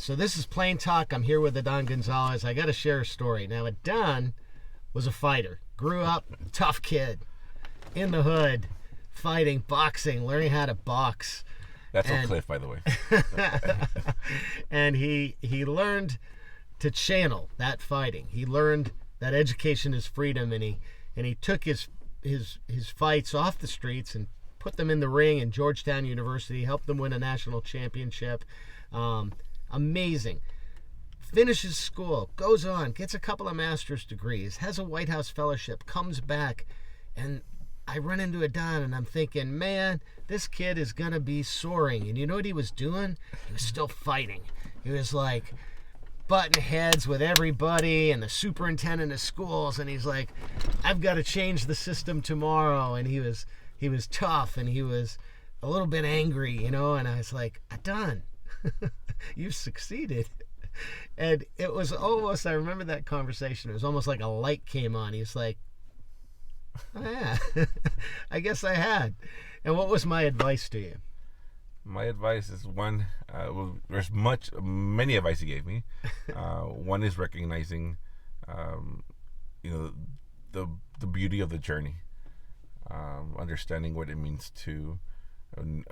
So this is Plain Talk. I'm here with Adan Gonzalez. I got to share a story. Now, Adan was a fighter. Grew up, tough kid, in the hood, fighting, boxing, learning how to box. That's on Cliff, by the way. And he learned to channel that fighting. He learned that education is freedom, and he took his fights off the streets and put them in the ring in Georgetown University, helped them win a national championship. Amazing. Finishes school, goes on, gets a couple of master's degrees, has a White House fellowship, comes back, and I run into Adan and I'm thinking, man, this kid is going to be soaring. And you know what he was doing? He was still fighting. He was like butting heads with everybody and the superintendent of schools, and he's like, I've got to change the system tomorrow. And he was tough, and he was a little bit angry, you know, and I was like, Adan, you've succeeded. And it was almost, I remember that conversation, it was almost like a light came on. He was like, oh, yeah, I guess I had. And what was my advice to you? My advice is one, there's many advice he gave me. One is recognizing, the beauty of the journey, understanding what it means to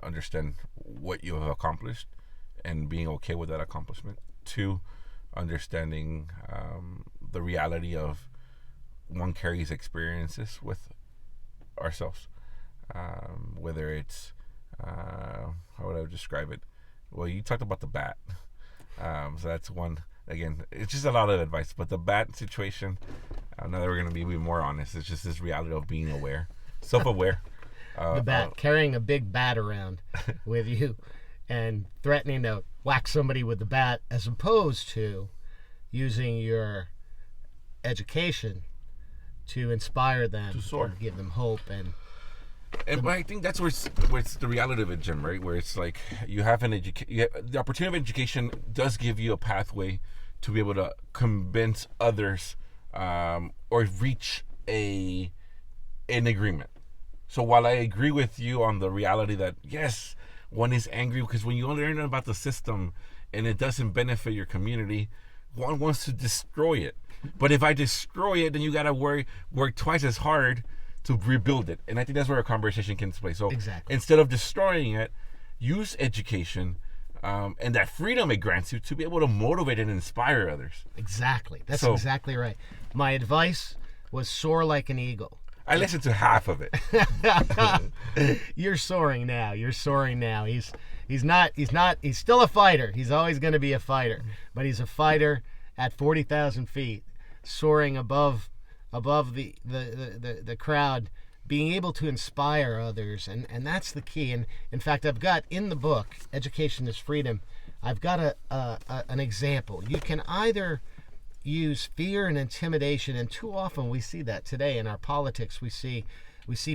understand what you have accomplished and being okay with that accomplishment. Two, understanding the reality of one carries experiences with ourselves, whether it's how would I describe it? Well, you talked about the bat, so that's one. Again, it's just a lot of advice, but the bat situation, now that we're going to be more honest, it's just this reality of being aware, self-aware. The bat, carrying a big bat around with you and threatening to whack somebody with the bat, as opposed to using your education to inspire them, to soar, and give them hope. And I think that's where it's the reality of it, Jim, right? Where it's like you have the opportunity of education does give you a pathway to be able to convince others or reach an agreement. So while I agree with you on the reality that, yes, one is angry because when you learn about the system and it doesn't benefit your community, one wants to destroy it. But if I destroy it, then you got to work twice as hard to rebuild it. And I think that's where a conversation can play. So exactly. Instead of destroying it, use education and that freedom it grants you to be able to motivate and inspire others. Exactly. That's exactly right. My advice was soar like an eagle. I listened to half of it. You're soaring now. He's still a fighter. He's always going to be a fighter, but he's a fighter at 40,000 feet, soaring above the crowd, being able to inspire others, and that's the key. And in fact, I've got in the book, Education is Freedom, I've got an example. You can either use fear and intimidation, and too often we see that today in our politics. We see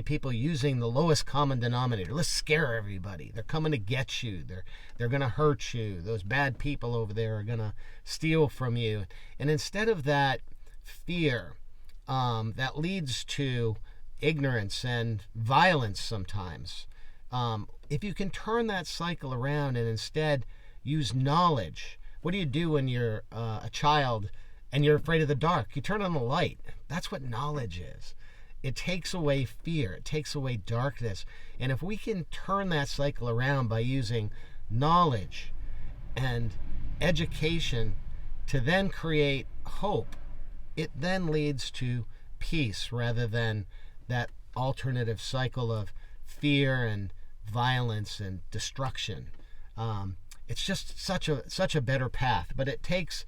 people using the lowest common denominator. Let's scare everybody. They're coming to get you. They're going to hurt you. Those bad people over there are going to steal from you. And instead of that fear, that leads to ignorance and violence sometimes. If you can turn that cycle around and instead use knowledge. What do you do when you're a child and you're afraid of the dark? You turn on the light. That's what knowledge is. It takes away fear. It takes away darkness. And if we can turn that cycle around by using knowledge and education to then create hope, it then leads to peace rather than that alternative cycle of fear and violence and destruction. It's just such a better path, but it takes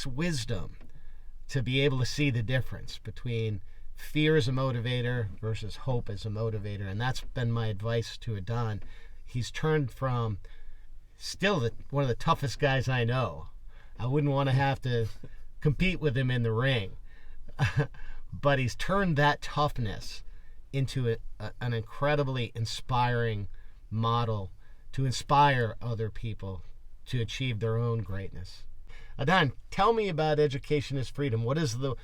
wisdom to be able to see the difference between fear as a motivator versus hope as a motivator. And that's been my advice to Adan. He's turned from still one of the toughest guys I know. I wouldn't want to have to compete with him in the ring. But he's turned that toughness into an incredibly inspiring model to inspire other people to achieve their own greatness. Adan, tell me about Education is Freedom. What is the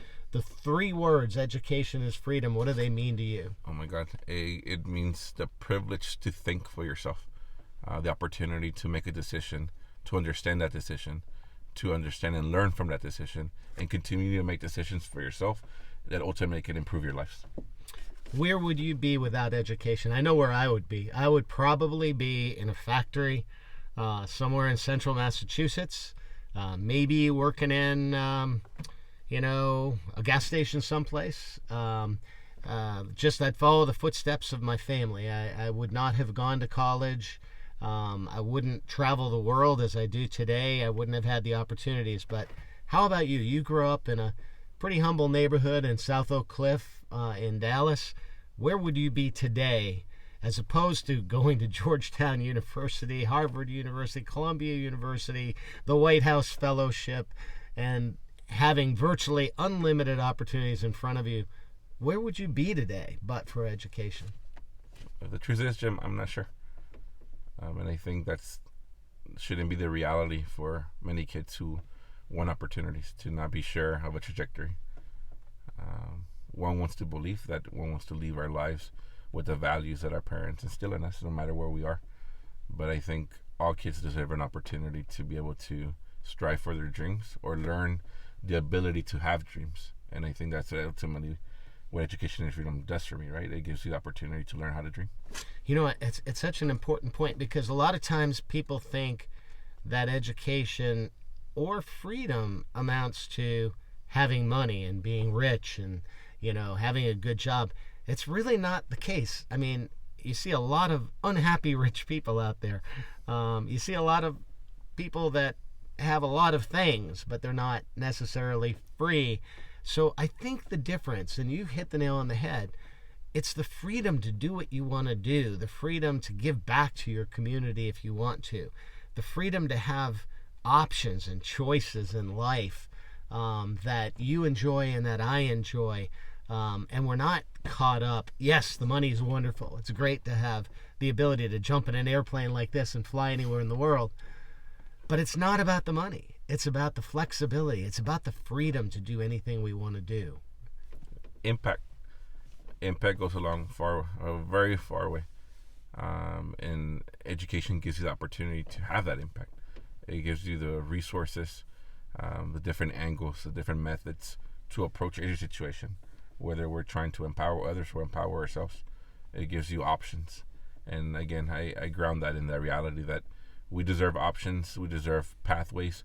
3 words, education is freedom? What do they mean to you? Oh my God. It means the privilege to think for yourself, the opportunity to make a decision to understand that decision, to understand and learn from that decision, and continue to make decisions for yourself that ultimately can improve your lives. Where would you be without education? I know where I would be. I would probably be in a factory somewhere in central Massachusetts, maybe working in, a gas station someplace. Just I'd follow the footsteps of my family. I would not have gone to college. I wouldn't travel the world as I do today. I wouldn't have had the opportunities. But how about you? You grew up in a pretty humble neighborhood in South Oak Cliff in Dallas. Where would you be today as opposed to going to Georgetown University, Harvard University, Columbia University, the White House Fellowship, and having virtually unlimited opportunities in front of you? Where would you be today but for education? The truth is, Jim, I'm not sure. And I think that's shouldn't be the reality for many kids who want opportunities, to not be sure of a trajectory. One wants to believe that one wants to live our lives with the values that our parents instill in us, no matter where we are. But I think all kids deserve an opportunity to be able to strive for their dreams or learn the ability to have dreams. And I think that's ultimately what education and freedom does for me, right? It gives you the opportunity to learn how to dream. You know, it's such an important point, because a lot of times people think that education or freedom amounts to having money and being rich and, having a good job. It's really not the case. I mean, you see a lot of unhappy rich people out there. You see a lot of people that have a lot of things, but they're not necessarily free. So I think the difference, and you hit the nail on the head, it's the freedom to do what you want to do, the freedom to give back to your community if you want to, the freedom to have options and choices in life that you enjoy and that I enjoy. And we're not caught up. Yes, the money is wonderful. It's great to have the ability to jump in an airplane like this and fly anywhere in the world. But it's not about the money. It's about the flexibility. It's about the freedom to do anything we want to do. Impact goes a very far way. And education gives you the opportunity to have that impact. It gives you the resources, the different angles, the different methods to approach any situation, whether we're trying to empower others or empower ourselves. It gives you options. And again, I ground that in the reality that we deserve options, we deserve pathways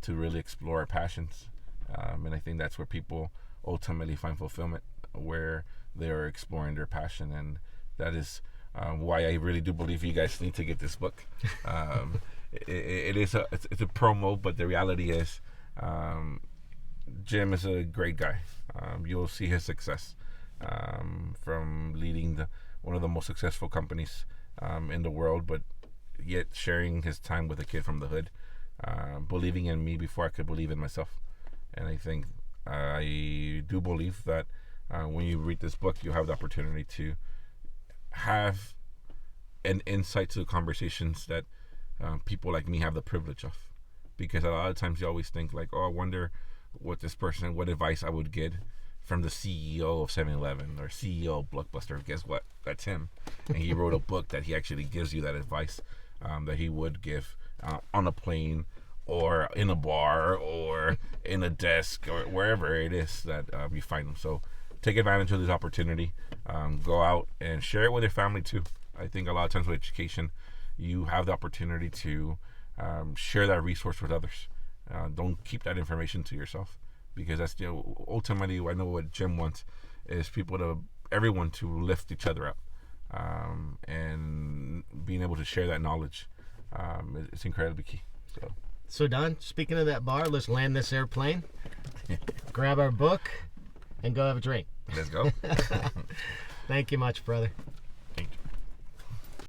to really explore our passions. And I think that's where people ultimately find fulfillment, where they are exploring their passion. And that is why I really do believe you guys need to get this book. It's a promo, but the reality is Jim is a great guy. You'll see his success from leading one of the most successful companies in the world, but yet sharing his time with a kid from the hood, believing in me before I could believe in myself. And I think I do believe that when you read this book, you have the opportunity to have an insight to the conversations that people like me have the privilege of. Because a lot of times you always think like, I wonder what advice I would get from the CEO of 7-Eleven or CEO of Blockbuster. Guess what? That's him. And he wrote a book that he actually gives you that advice that he would give on a plane or in a bar or in a desk or wherever it is that you find him. So take advantage of this opportunity. Go out and share it with your family too. I think a lot of times with education, you have the opportunity to share that resource with others. Don't keep that information to yourself, because that's ultimately I know what Jim wants is everyone to lift each other up, and being able to share that knowledge is incredibly key. So Don, speaking of that bar, let's land this airplane, grab our book, and go have a drink. Let's go. Thank you much, brother.